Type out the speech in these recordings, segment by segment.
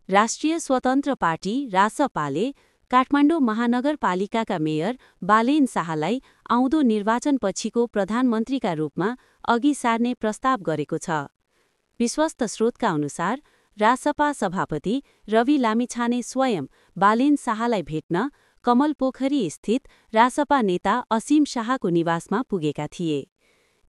राष्ट्रिय स्वतन्त्र पार्टी रासपाले काठमाडौँ महानगरपालिकाका मेयर बालेन शाहलाई आउँदो निर्वाचनपछिको प्रधानमन्त्रीका रूपमा अघि सार्ने प्रस्ताव गरेको छ। विश्वस्त स्रोतका अनुसार रासपा सभापति रवि लामिछाने स्वयं बालेन शाहलाई भेट्न कमलपोखरी स्थित रासपा नेता असीम शाहको निवासमा पुगेका थिए।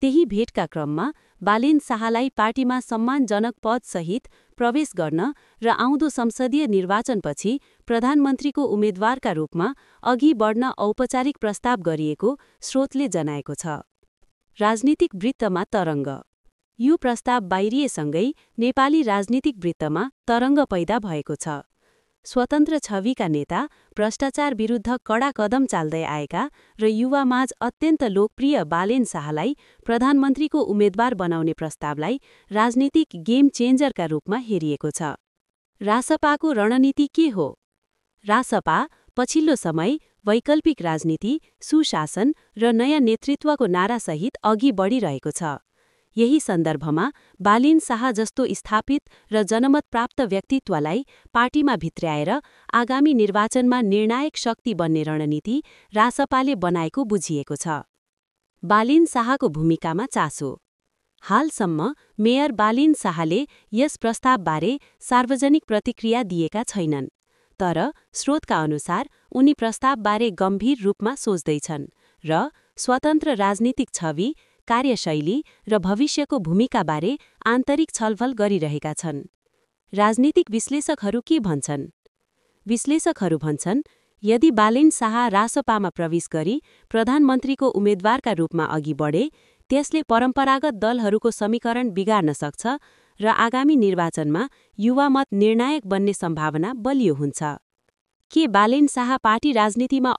त्यही भेटका क्रममा बालेन शाहलाई पार्टीमा सम्मानजनक पदसहित प्रवेश गर्न र आउँदो संसदीय निर्वाचनपछि प्रधानमन्त्रीको उम्मेद्वारका रूपमा अघि बढ्न औपचारिक प्रस्ताव गरिएको स्रोतले जनाएको छ। राजनीतिक वृत्तमा तरङ्ग। यो प्रस्ताव बाहिरिएसँगै नेपाली राजनीतिक वृत्तमा तरङ्ग पैदा भएको छ। स्वतन्त्र छविका नेता, भ्रष्टाचार विरुद्ध कडा कदम चाल्दै आएका र युवामाझ अत्यन्त लोकप्रिय बालेन शाहलाई प्रधानमन्त्रीको उम्मेद्वार बनाउने प्रस्तावलाई राजनीतिक गेम चेन्जरका रूपमा हेरिएको छ। रासपाको रणनीति के हो? रासपा पछिल्लो समय वैकल्पिक राजनीति, सुशासन र नयाँ नेतृत्वको नारासहित अघि बढिरहेको छ। यही सन्दर्भमा बालेन शाह जस्तो स्थापित र जनमत प्राप्त व्यक्तित्वलाई पार्टीमा भित्र्याएर आगामी निर्वाचनमा निर्णायक शक्ति बन्ने रणनीति रासपाले बनाएको बुझिएको छ। बालेन शाहको भूमिकामा चासो। हालसम्म मेयर बालेन शाहले यस प्रस्तावबारे सार्वजनिक प्रतिक्रिया दिएका छैनन्। तर स्रोतका अनुसार उनी प्रस्तावबारे गम्भीर रूपमा सोच्दैछन् र स्वतन्त्र राजनीतिक छवि, कार्यशैली र भविष्यको भूमिकाबारे आन्तरिक छलफल गरिरहेका छन्। राजनीतिक विश्लेषकहरू के भन्छन्? विश्लेषकहरू भन्छन्, यदि बालेन शाह रासपामा प्रवेश गरी प्रधानमन्त्रीको उम्मेद्वारका रूपमा अघि बढे, त्यसले परम्परागत दलहरूको समीकरण बिगार्न सक्छ र आगामी निर्वाचनमा युवा मत निर्णायक बन्ने सम्भावना बलियो हुन्छ। के बालेन शाह पार्टी राजनीतिमा